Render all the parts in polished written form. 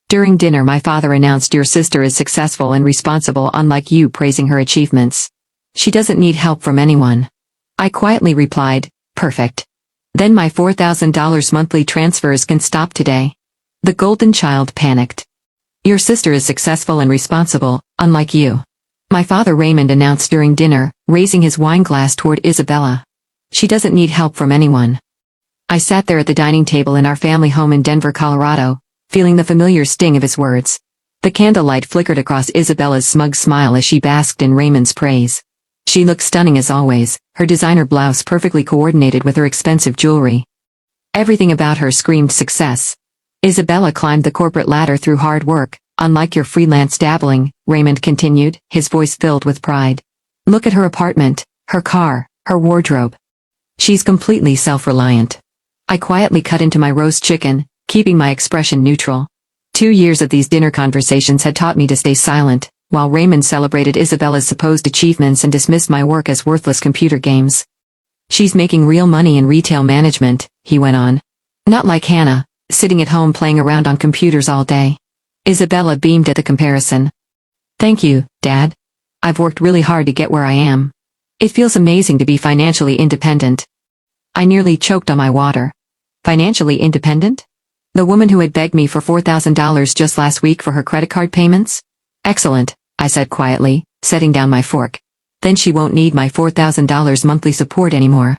During dinner my father announced your sister is successful and responsible unlike you, praising her achievements. She doesn't need help from anyone. I quietly replied, perfect. Then my $4,000 monthly transfers can stop today. The golden child panicked. Your sister is successful and responsible, unlike you. My father Raymond announced during dinner, raising his wine glass toward Isabella. She doesn't need help from anyone. I sat there at the dining table in our family home in Denver, Colorado, feeling the familiar sting of his words. The candlelight flickered across Isabella's smug smile as she basked in Raymond's praise. She looked stunning as always, her designer blouse perfectly coordinated with her expensive jewelry. Everything about her screamed success. Isabella climbed the corporate ladder through hard work, unlike your freelance dabbling, Raymond continued, his voice filled with pride. Look at her apartment, her car, her wardrobe. She's completely self-reliant. I quietly cut into my roast chicken, keeping my expression neutral. 2 years of these dinner conversations had taught me to stay silent, while Raymond celebrated Isabella's supposed achievements and dismissed my work as worthless computer games. She's making real money in retail management, he went on. Not like Hannah, sitting at home playing around on computers all day. Isabella beamed at the comparison. Thank you, Dad. I've worked really hard to get where I am. It feels amazing to be financially independent. I nearly choked on my water. Financially independent? The woman who had begged me for $4,000 just last week for her credit card payments? Excellent, I said quietly, setting down my fork. Then she won't need my $4,000 monthly support anymore.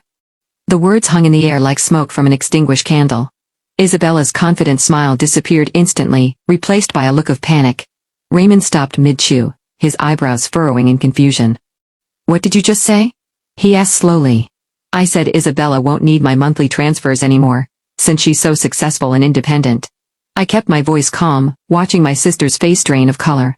The words hung in the air like smoke from an extinguished candle. Isabella's confident smile disappeared instantly, replaced by a look of panic. Raymond stopped mid-chew, his eyebrows furrowing in confusion. What did you just say? He asked slowly. I said Isabella won't need my monthly transfers anymore, since she's so successful and independent. I kept my voice calm, watching my sister's face drain of color.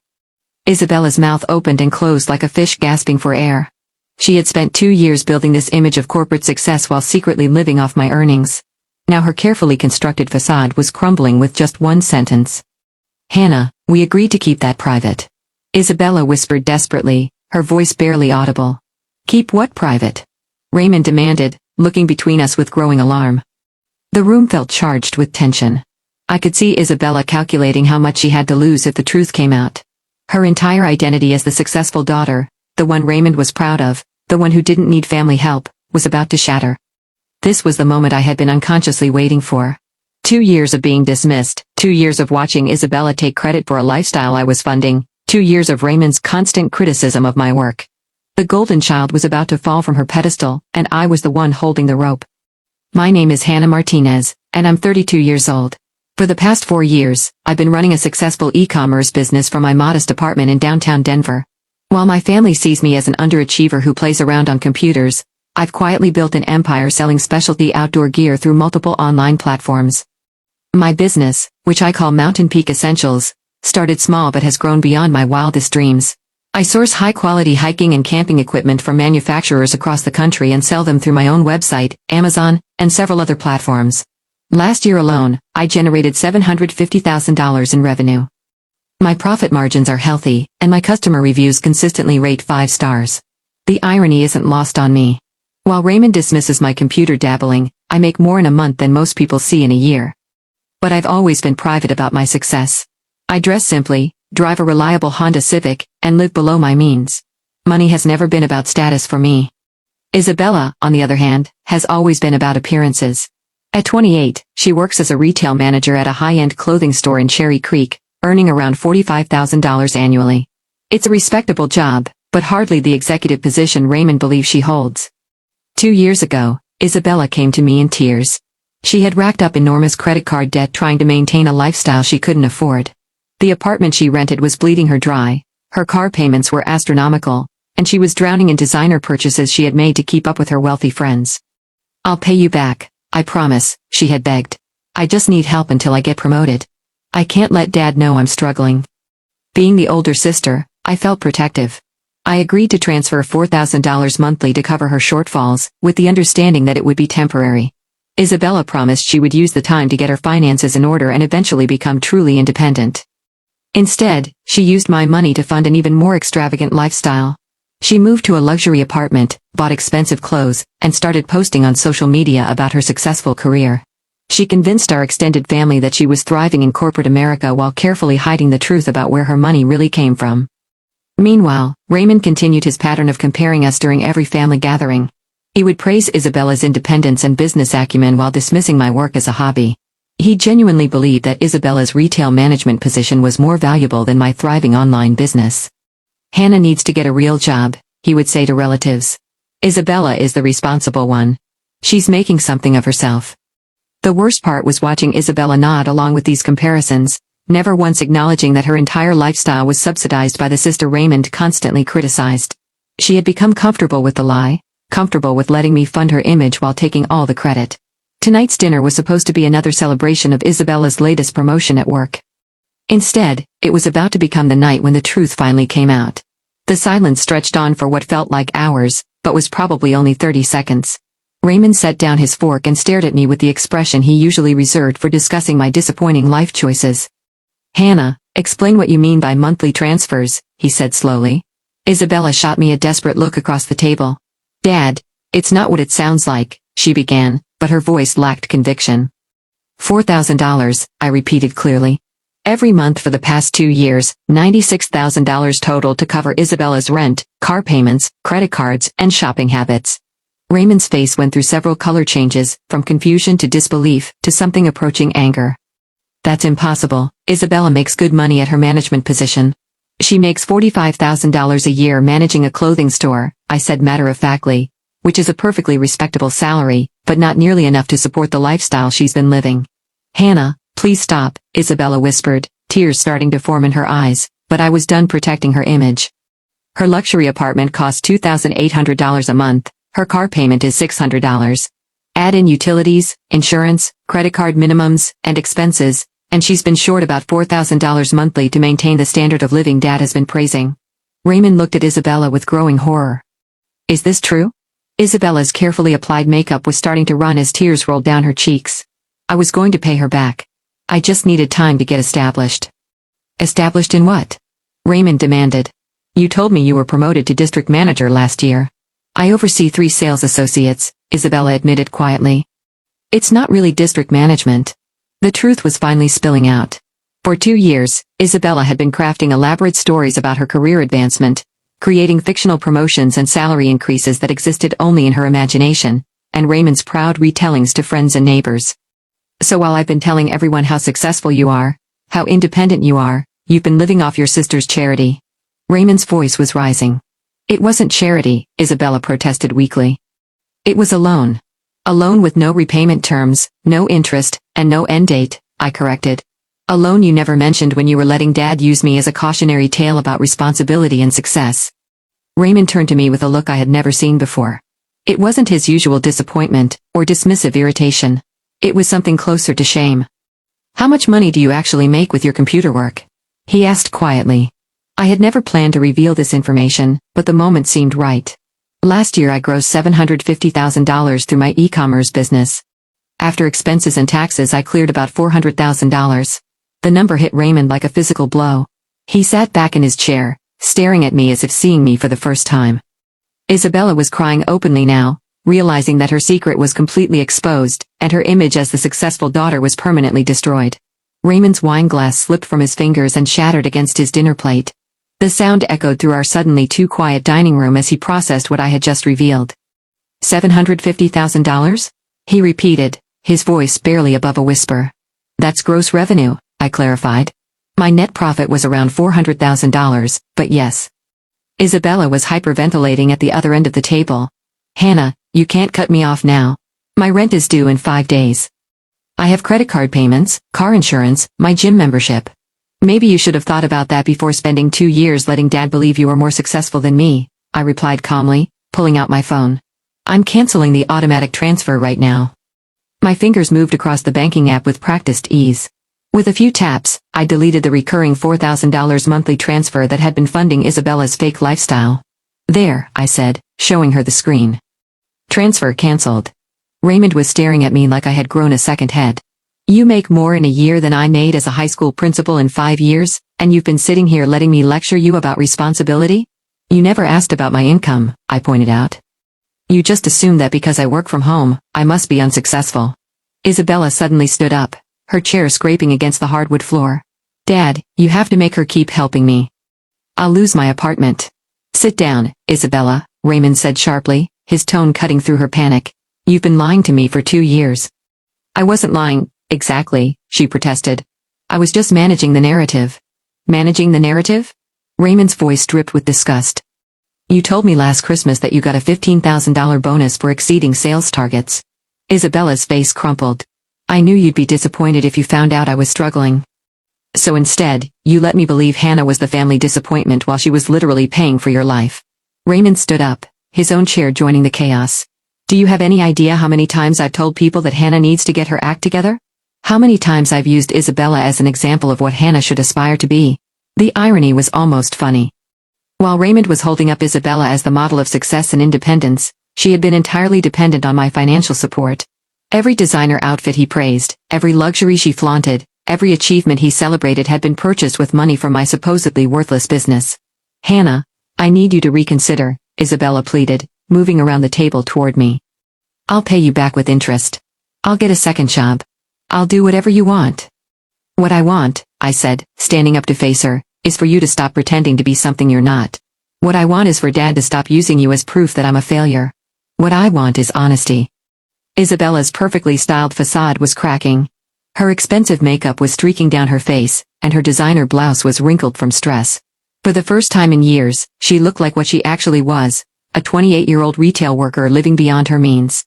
Isabella's mouth opened and closed like a fish gasping for air. She had spent 2 years building this image of corporate success while secretly living off my earnings. Now her carefully constructed facade was crumbling with just one sentence. Hannah, we agreed to keep that private. Isabella whispered desperately, her voice barely audible. Keep what private? Raymond demanded, looking between us with growing alarm. The room felt charged with tension. I could see Isabella calculating how much she had to lose if the truth came out. Her entire identity as the successful daughter, the one Raymond was proud of, the one who didn't need family help, was about to shatter. This was the moment I had been unconsciously waiting for. 2 years of being dismissed, 2 years of watching Isabella take credit for a lifestyle I was funding, 2 years of Raymond's constant criticism of my work. The golden child was about to fall from her pedestal, and I was the one holding the rope. My name is Hannah Martinez, and I'm 32 years old. For the past 4 years, I've been running a successful e-commerce business from my modest apartment in downtown Denver. While my family sees me as an underachiever who plays around on computers, I've quietly built an empire selling specialty outdoor gear through multiple online platforms. My business, which I call Mountain Peak Essentials, started small but has grown beyond my wildest dreams. I source high-quality hiking and camping equipment from manufacturers across the country and sell them through my own website, Amazon, and several other platforms. Last year alone, I generated $750,000 in revenue. My profit margins are healthy, and my customer reviews consistently rate 5 stars. The irony isn't lost on me. While Raymond dismisses my computer dabbling, I make more in a month than most people see in a year. But I've always been private about my success. I dress simply, drive a reliable Honda Civic, and live below my means. Money has never been about status for me. Isabella, on the other hand, has always been about appearances. At 28, she works as a retail manager at a high-end clothing store in Cherry Creek, earning around $45,000 annually. It's a respectable job, but hardly the executive position Raymond believes she holds. 2 years ago, Isabella came to me in tears. She had racked up enormous credit card debt trying to maintain a lifestyle she couldn't afford. The apartment she rented was bleeding her dry, her car payments were astronomical, and she was drowning in designer purchases she had made to keep up with her wealthy friends. I'll pay you back, I promise, she had begged. I just need help until I get promoted. I can't let Dad know I'm struggling. Being the older sister, I felt protective. I agreed to transfer $4,000 monthly to cover her shortfalls, with the understanding that it would be temporary. Isabella promised she would use the time to get her finances in order and eventually become truly independent. Instead, she used my money to fund an even more extravagant lifestyle. She moved to a luxury apartment, bought expensive clothes, and started posting on social media about her successful career. She convinced our extended family that she was thriving in corporate America while carefully hiding the truth about where her money really came from. Meanwhile, Raymond continued his pattern of comparing us during every family gathering. He would praise Isabella's independence and business acumen while dismissing my work as a hobby. He genuinely believed that Isabella's retail management position was more valuable than my thriving online business. Hannah needs to get a real job, he would say to relatives. Isabella is the responsible one. She's making something of herself. The worst part was watching Isabella nod along with these comparisons, never once acknowledging that her entire lifestyle was subsidized by the sister Raymond constantly criticized. She had become comfortable with the lie, comfortable with letting me fund her image while taking all the credit. Tonight's dinner was supposed to be another celebration of Isabella's latest promotion at work. Instead, it was about to become the night when the truth finally came out. The silence stretched on for what felt like hours, but was probably only 30 seconds. Raymond set down his fork and stared at me with the expression he usually reserved for discussing my disappointing life choices. Hannah, explain what you mean by monthly transfers, he said slowly. Isabella shot me a desperate look across the table. Dad, it's not what it sounds like, she began, but her voice lacked conviction. $4,000, I repeated clearly. Every month for the past 2 years, $96,000 total to cover Isabella's rent, car payments, credit cards, and shopping habits. Raymond's face went through several color changes, from confusion to disbelief, to something approaching anger. That's impossible. Isabella makes good money at her management position. She makes $45,000 a year managing a clothing store, I said matter-of-factly, which is a perfectly respectable salary, but not nearly enough to support the lifestyle she's been living. Hannah, please stop, Isabella whispered, tears starting to form in her eyes, but I was done protecting her image. Her luxury apartment costs $2,800 a month. Her car payment is $600. Add in utilities, insurance, credit card minimums, and expenses, and she's been short about $4,000 monthly to maintain the standard of living Dad has been praising. Raymond looked at Isabella with growing horror. Is this true? Isabella's carefully applied makeup was starting to run as tears rolled down her cheeks. I was going to pay her back. I just needed time to get established. Established in what? Raymond demanded. You told me you were promoted to district manager last year. I oversee 3 sales associates, Isabella admitted quietly. It's not really district management. The truth was finally spilling out. For 2 years, Isabella had been crafting elaborate stories about her career advancement, creating fictional promotions and salary increases that existed only in her imagination, and Raymond's proud retellings to friends and neighbors. So while I've been telling everyone how successful you are, how independent you are, you've been living off your sister's charity. Raymond's voice was rising. It wasn't charity, Isabella protested weakly. It was a loan. A loan with no repayment terms, no interest, and no end date, I corrected. A loan you never mentioned when you were letting Dad use me as a cautionary tale about responsibility and success. Raymond turned to me with a look I had never seen before. It wasn't his usual disappointment, or dismissive irritation. It was something closer to shame. How much money do you actually make with your computer work? He asked quietly. I had never planned to reveal this information, but the moment seemed right. Last year I grossed $750,000 through my e-commerce business. After expenses and taxes I cleared about $400,000. The number hit Raymond like a physical blow. He sat back in his chair, staring at me as if seeing me for the first time. Isabella was crying openly now, realizing that her secret was completely exposed, and her image as the successful daughter was permanently destroyed. Raymond's wine glass slipped from his fingers and shattered against his dinner plate. The sound echoed through our suddenly too quiet dining room as he processed what I had just revealed. $750,000? He repeated, his voice barely above a whisper. That's gross revenue, I clarified. My net profit was around $400,000, but yes. Isabella was hyperventilating at the other end of the table. Hannah, you can't cut me off now. My rent is due in 5 days. I have credit card payments, car insurance, my gym membership. Maybe you should have thought about that before spending 2 years letting Dad believe you were more successful than me, I replied calmly, pulling out my phone. I'm canceling the automatic transfer right now. My fingers moved across the banking app with practiced ease. With a few taps, I deleted the recurring $4,000 monthly transfer that had been funding Isabella's fake lifestyle. There, I said, showing her the screen. Transfer cancelled. Raymond was staring at me like I had grown a second head. You make more in a year than I made as a high school principal in 5 years, and you've been sitting here letting me lecture you about responsibility? You never asked about my income, I pointed out. You just assumed that because I work from home, I must be unsuccessful. Isabella suddenly stood up, her chair scraping against the hardwood floor. Dad, you have to make her keep helping me. I'll lose my apartment. Sit down, Isabella, Raymond said sharply, his tone cutting through her panic. You've been lying to me for 2 years. I wasn't lying, exactly, she protested. I was just managing the narrative. Managing the narrative? Raymond's voice dripped with disgust. You told me last Christmas that you got a $15,000 bonus for exceeding sales targets. Isabella's face crumpled. I knew you'd be disappointed if you found out I was struggling. So instead, you let me believe Hannah was the family disappointment while she was literally paying for your life. Raymond stood up, his own chair joining the chaos. Do you have any idea how many times I've told people that Hannah needs to get her act together? How many times I've used Isabella as an example of what Hannah should aspire to be? The irony was almost funny. While Raymond was holding up Isabella as the model of success and independence, she had been entirely dependent on my financial support. Every designer outfit he praised, every luxury she flaunted, every achievement he celebrated had been purchased with money from my supposedly worthless business. Hannah, I need you to reconsider, Isabella pleaded, moving around the table toward me. I'll pay you back with interest. I'll get a second job. I'll do whatever you want. What I want, I said, standing up to face her, is for you to stop pretending to be something you're not. What I want is for Dad to stop using you as proof that I'm a failure. What I want is honesty. Isabella's perfectly styled facade was cracking. Her expensive makeup was streaking down her face, and her designer blouse was wrinkled from stress. For the first time in years, she looked like what she actually was, a 28-year-old retail worker living beyond her means.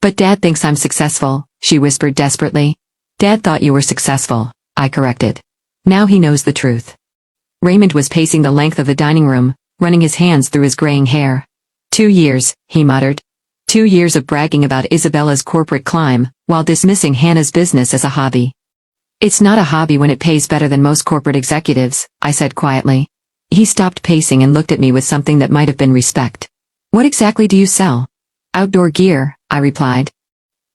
But Dad thinks I'm successful, she whispered desperately. Dad thought you were successful, I corrected. Now he knows the truth. Raymond was pacing the length of the dining room, running his hands through his graying hair. 2 years, he muttered. 2 years of bragging about Isabella's corporate climb, while dismissing Hannah's business as a hobby. It's not a hobby when it pays better than most corporate executives, I said quietly. He stopped pacing and looked at me with something that might have been respect. What exactly do you sell? Outdoor gear, I replied.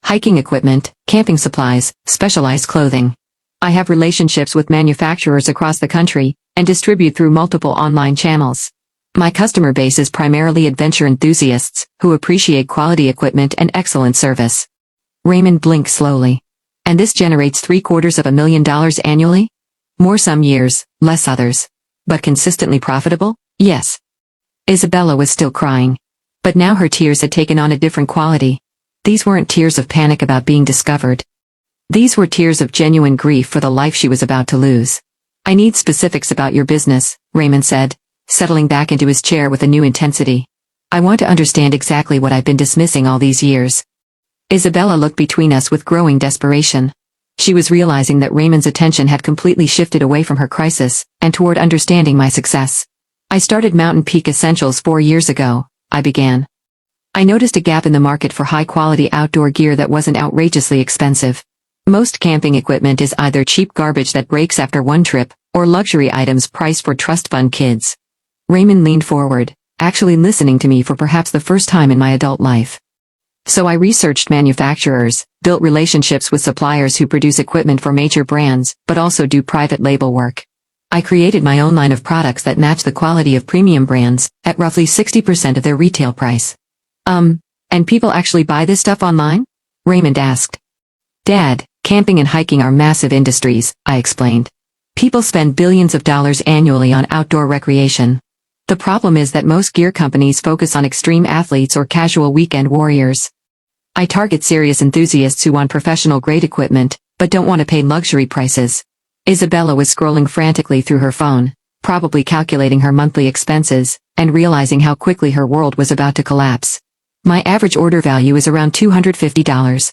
Hiking equipment, camping supplies, specialized clothing. I have relationships with manufacturers across the country, and distribute through multiple online channels. My customer base is primarily adventure enthusiasts, who appreciate quality equipment and excellent service. Raymond blinked slowly. And this generates $750,000 annually? More some years, less others. But consistently profitable? Yes. Isabella was still crying. But now her tears had taken on a different quality. These weren't tears of panic about being discovered. These were tears of genuine grief for the life she was about to lose. I need specifics about your business, Raymond said, settling back into his chair with a new intensity. I want to understand exactly what I've been dismissing all these years. Isabella looked between us with growing desperation. She was realizing that Raymond's attention had completely shifted away from her crisis, and toward understanding my success. I started Mountain Peak Essentials 4 years ago, I began. I noticed a gap in the market for high-quality outdoor gear that wasn't outrageously expensive. Most camping equipment is either cheap garbage that breaks after one trip, or luxury items priced for trust fund kids. Raymond leaned forward, actually listening to me for perhaps the first time in my adult life. So I researched manufacturers, built relationships with suppliers who produce equipment for major brands, but also do private label work. I created my own line of products that match the quality of premium brands, at roughly 60% of their retail price. And people actually buy this stuff online? Raymond asked. Dad, camping and hiking are massive industries, I explained. People spend billions of dollars annually on outdoor recreation. The problem is that most gear companies focus on extreme athletes or casual weekend warriors. I target serious enthusiasts who want professional-grade equipment, but don't want to pay luxury prices. Isabella was scrolling frantically through her phone, probably calculating her monthly expenses, and realizing how quickly her world was about to collapse. My average order value is around $250.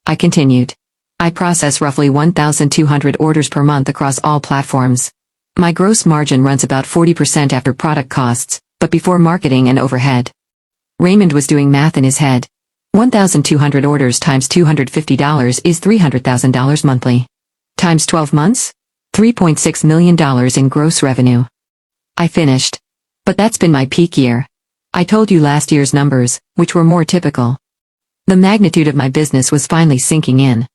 I continued. I process roughly 1,200 orders per month across all platforms. My gross margin runs about 40% after product costs, but before marketing and overhead. Raymond was doing math in his head. 1,200 orders times $250 is $300,000 monthly. Times 12 months? $3.6 million in gross revenue. I finished. But that's been my peak year. I told you last year's numbers, which were more typical. The magnitude of my business was finally sinking in.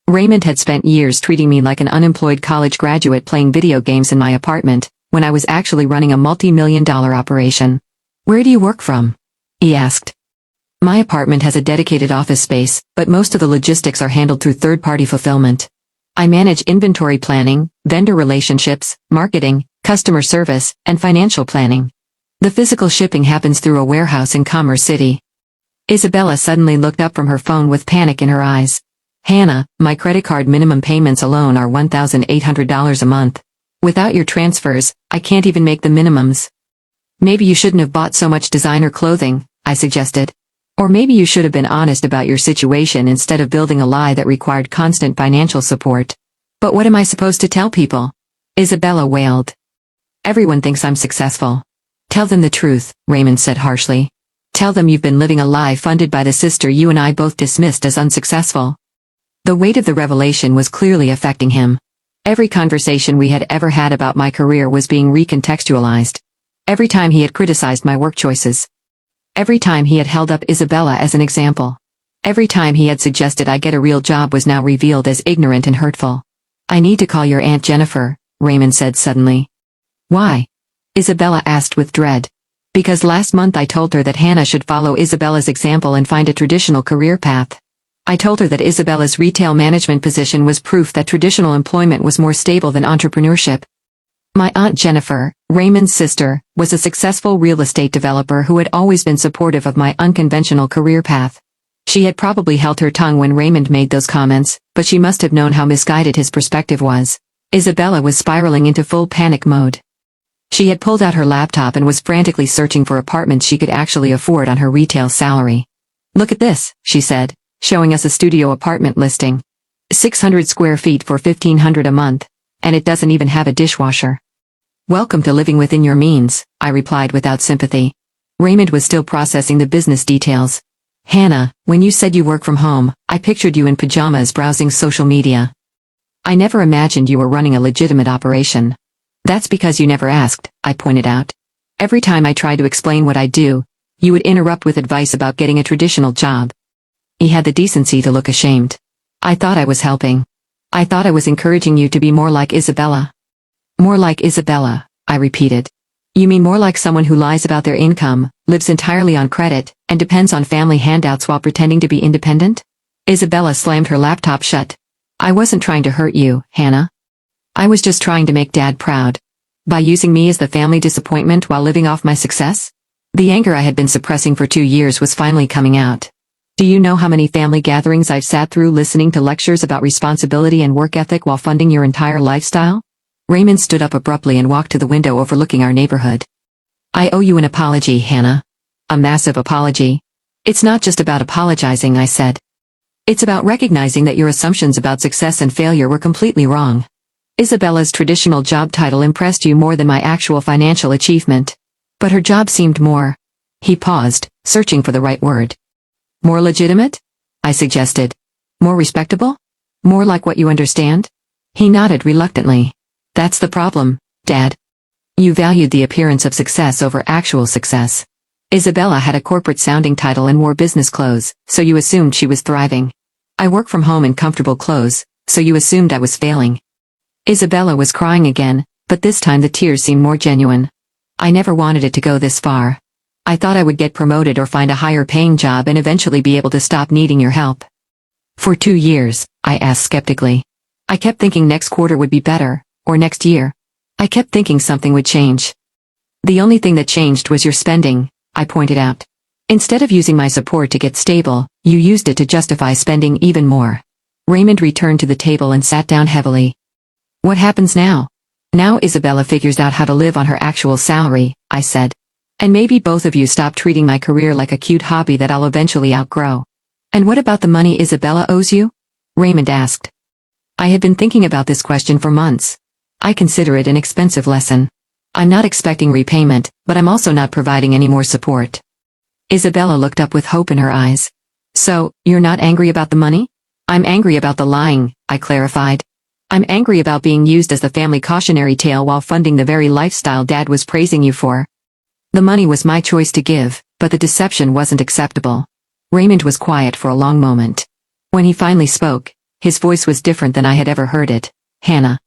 Raymond had spent years treating me like an unemployed college graduate playing video games in my apartment, when I was actually running a multi-million-dollar operation. Where do you work from? He asked. My apartment has a dedicated office space, but most of the logistics are handled through third-party fulfillment. I manage inventory planning, vendor relationships, marketing, customer service, and financial planning. The physical shipping happens through a warehouse in Commerce City. Isabella suddenly looked up from her phone with panic in her eyes. Hannah, my credit card minimum payments alone are $1,800 a month. Without your transfers, I can't even make the minimums. Maybe you shouldn't have bought so much designer clothing, I suggested. Or maybe you should have been honest about your situation instead of building a lie that required constant financial support. But what am I supposed to tell people? Isabella wailed. Everyone thinks I'm successful. Tell them the truth, Raymond said harshly. Tell them you've been living a lie funded by the sister you and I both dismissed as unsuccessful. The weight of the revelation was clearly affecting him. Every conversation we had ever had about my career was being recontextualized. Every time he had criticized my work choices. Every time he had held up Isabella as an example. Every time he had suggested I get a real job was now revealed as ignorant and hurtful. I need to call your Aunt Jennifer, Raymond said suddenly. Why? Isabella asked with dread. Because last month I told her that Hannah should follow Isabella's example and find a traditional career path. I told her that Isabella's retail management position was proof that traditional employment was more stable than entrepreneurship. My Aunt Jennifer, Raymond's sister, was a successful real estate developer who had always been supportive of my unconventional career path. She had probably held her tongue when Raymond made those comments, but she must have known how misguided his perspective was. Isabella was spiraling into full panic mode. She had pulled out her laptop and was frantically searching for apartments she could actually afford on her retail salary. Look at this, she said, showing us a studio apartment listing. 600 square feet for $1,500 a month, and it doesn't even have a dishwasher. Welcome to living within your means, I replied without sympathy. Raymond was still processing the business details. Hannah, when you said you work from home, I pictured you in pajamas browsing social media. I never imagined you were running a legitimate operation. That's because you never asked, I pointed out. Every time I tried to explain what I do, you would interrupt with advice about getting a traditional job. He had the decency to look ashamed. I thought I was helping. I thought I was encouraging you to be more like Isabella. More like Isabella, I repeated. You mean more like someone who lies about their income, lives entirely on credit, and depends on family handouts while pretending to be independent? Isabella slammed her laptop shut. I wasn't trying to hurt you, Hannah. I was just trying to make Dad proud. By using me as the family disappointment while living off my success? The anger I had been suppressing for 2 years was finally coming out. Do you know how many family gatherings I've sat through listening to lectures about responsibility and work ethic while funding your entire lifestyle? Raymond stood up abruptly and walked to the window overlooking our neighborhood. I owe you an apology, Hannah. A massive apology. It's not just about apologizing, I said. It's about recognizing that your assumptions about success and failure were completely wrong. Isabella's traditional job title impressed you more than my actual financial achievement. But her job seemed more. He paused, searching for the right word. More legitimate? I suggested. More respectable? More like what you understand? He nodded reluctantly. That's the problem, Dad. You valued the appearance of success over actual success. Isabella had a corporate-sounding title and wore business clothes, so you assumed she was thriving. I work from home in comfortable clothes, so you assumed I was failing. Isabella was crying again, but this time the tears seemed more genuine. I never wanted it to go this far. I thought I would get promoted or find a higher-paying job and eventually be able to stop needing your help. For 2 years, I asked skeptically. I kept thinking next quarter would be better, or next year. I kept thinking something would change. The only thing that changed was your spending, I pointed out. Instead of using my support to get stable, you used it to justify spending even more. Raymond returned to the table and sat down heavily. What happens now? Now Isabella figures out how to live on her actual salary, I said. And maybe both of you stop treating my career like a cute hobby that I'll eventually outgrow. And what about the money Isabella owes you? Raymond asked. I had been thinking about this question for months. I consider it an expensive lesson. I'm not expecting repayment, but I'm also not providing any more support. Isabella looked up with hope in her eyes. So, you're not angry about the money? I'm angry about the lying, I clarified. I'm angry about being used as the family cautionary tale while funding the very lifestyle Dad was praising you for. The money was my choice to give, but the deception wasn't acceptable. Raymond was quiet for a long moment. When he finally spoke, his voice was different than I had ever heard it. Hannah.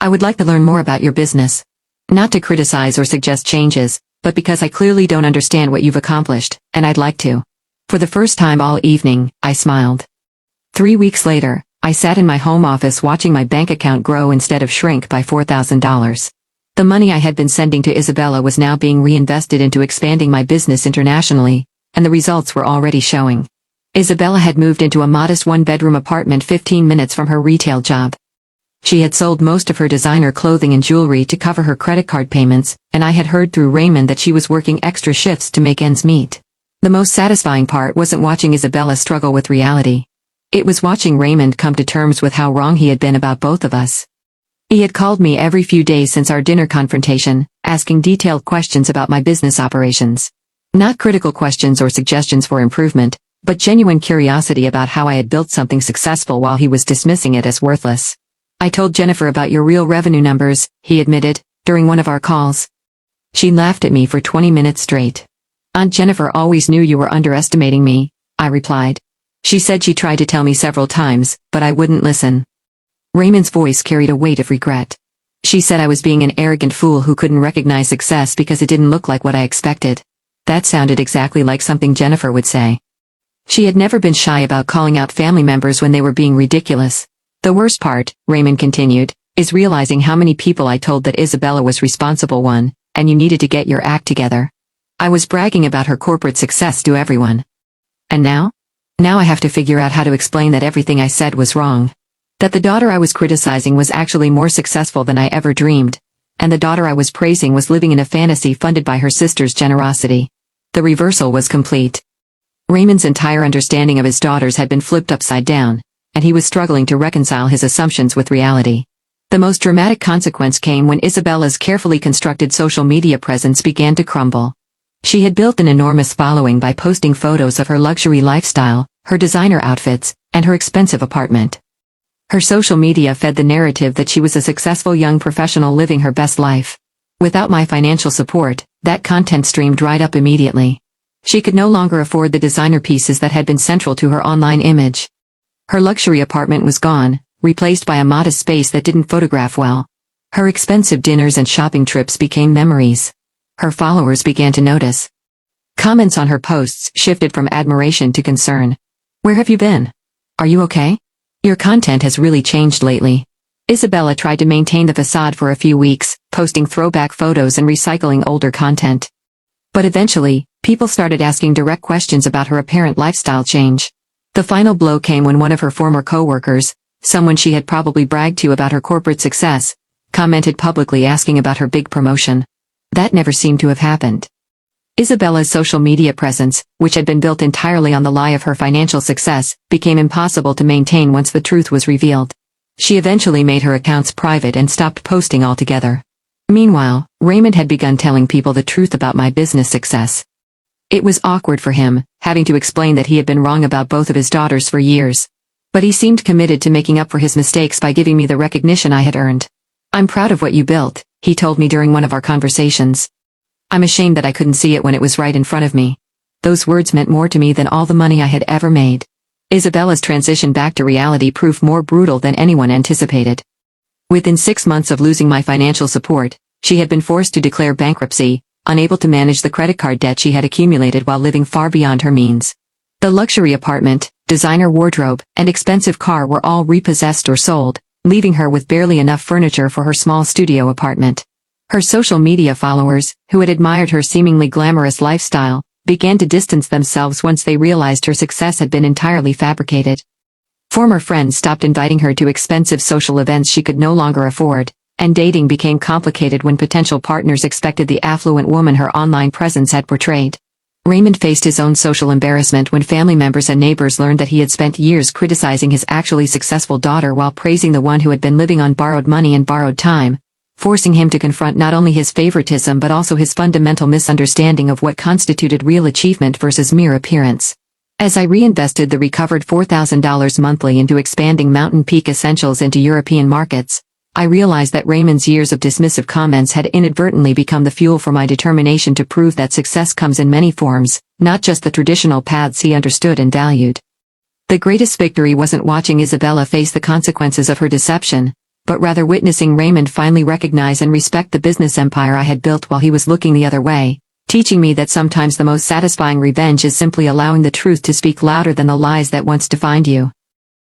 I would like to learn more about your business. Not to criticize or suggest changes, but because I clearly don't understand what you've accomplished, and I'd like to. For the first time all evening, I smiled. 3 weeks later, I sat in my home office watching my bank account grow instead of shrink by $4,000. The money I had been sending to Isabella was now being reinvested into expanding my business internationally, and the results were already showing. Isabella had moved into a modest one-bedroom apartment 15 minutes from her retail job. She had sold most of her designer clothing and jewelry to cover her credit card payments, and I had heard through Raymond that she was working extra shifts to make ends meet. The most satisfying part wasn't watching Isabella struggle with reality. It was watching Raymond come to terms with how wrong he had been about both of us. He had called me every few days since our dinner confrontation, asking detailed questions about my business operations. Not critical questions or suggestions for improvement, but genuine curiosity about how I had built something successful while he was dismissing it as worthless. "I told Jennifer about your real revenue numbers," he admitted, during one of our calls. She laughed at me for 20 minutes straight. "Aunt Jennifer always knew you were underestimating me," I replied. "She said she tried to tell me several times, but I wouldn't listen." Raymond's voice carried a weight of regret. "She said I was being an arrogant fool who couldn't recognize success because it didn't look like what I expected." That sounded exactly like something Jennifer would say. She had never been shy about calling out family members when they were being ridiculous. "The worst part," Raymond continued, "is realizing how many people I told that Isabella was responsible one, and you needed to get your act together. I was bragging about her corporate success to everyone. And now? Now I have to figure out how to explain that everything I said was wrong. That the daughter I was criticizing was actually more successful than I ever dreamed, and the daughter I was praising was living in a fantasy funded by her sister's generosity. The reversal was complete." Raymond's entire understanding of his daughters had been flipped upside down, and he was struggling to reconcile his assumptions with reality. The most dramatic consequence came when Isabella's carefully constructed social media presence began to crumble. She had built an enormous following by posting photos of her luxury lifestyle, her designer outfits, and her expensive apartment. Her social media fed the narrative that she was a successful young professional living her best life. Without my financial support, that content stream dried up immediately. She could no longer afford the designer pieces that had been central to her online image. Her luxury apartment was gone, replaced by a modest space that didn't photograph well. Her expensive dinners and shopping trips became memories. Her followers began to notice. Comments on her posts shifted from admiration to concern. "Where have you been? Are you okay? Your content has really changed lately." Isabella tried to maintain the facade for a few weeks, posting throwback photos and recycling older content. But eventually, people started asking direct questions about her apparent lifestyle change. The final blow came when one of her former co-workers, someone she had probably bragged to about her corporate success, commented publicly asking about her big promotion. That never seemed to have happened. Isabella's social media presence, which had been built entirely on the lie of her financial success, became impossible to maintain once the truth was revealed. She eventually made her accounts private and stopped posting altogether. Meanwhile, Raymond had begun telling people the truth about my business success. It was awkward for him, having to explain that he had been wrong about both of his daughters for years. But he seemed committed to making up for his mistakes by giving me the recognition I had earned. "I'm proud of what you built," he told me during one of our conversations. "I'm ashamed that I couldn't see it when it was right in front of me." Those words meant more to me than all the money I had ever made. Isabella's transition back to reality proved more brutal than anyone anticipated. Within 6 months of losing my financial support, she had been forced to declare bankruptcy, unable to manage the credit card debt she had accumulated while living far beyond her means. The luxury apartment, designer wardrobe, and expensive car were all repossessed or sold, leaving her with barely enough furniture for her small studio apartment. Her social media followers, who had admired her seemingly glamorous lifestyle, began to distance themselves once they realized her success had been entirely fabricated. Former friends stopped inviting her to expensive social events she could no longer afford, and dating became complicated when potential partners expected the affluent woman her online presence had portrayed. Raymond faced his own social embarrassment when family members and neighbors learned that he had spent years criticizing his actually successful daughter while praising the one who had been living on borrowed money and borrowed time, forcing him to confront not only his favoritism but also his fundamental misunderstanding of what constituted real achievement versus mere appearance. As I reinvested the recovered $4,000 monthly into expanding Mountain Peak Essentials into European markets, I realized that Raymond's years of dismissive comments had inadvertently become the fuel for my determination to prove that success comes in many forms, not just the traditional paths he understood and valued. The greatest victory wasn't watching Isabella face the consequences of her deception, but rather witnessing Raymond finally recognize and respect the business empire I had built while he was looking the other way, teaching me that sometimes the most satisfying revenge is simply allowing the truth to speak louder than the lies that once defined you.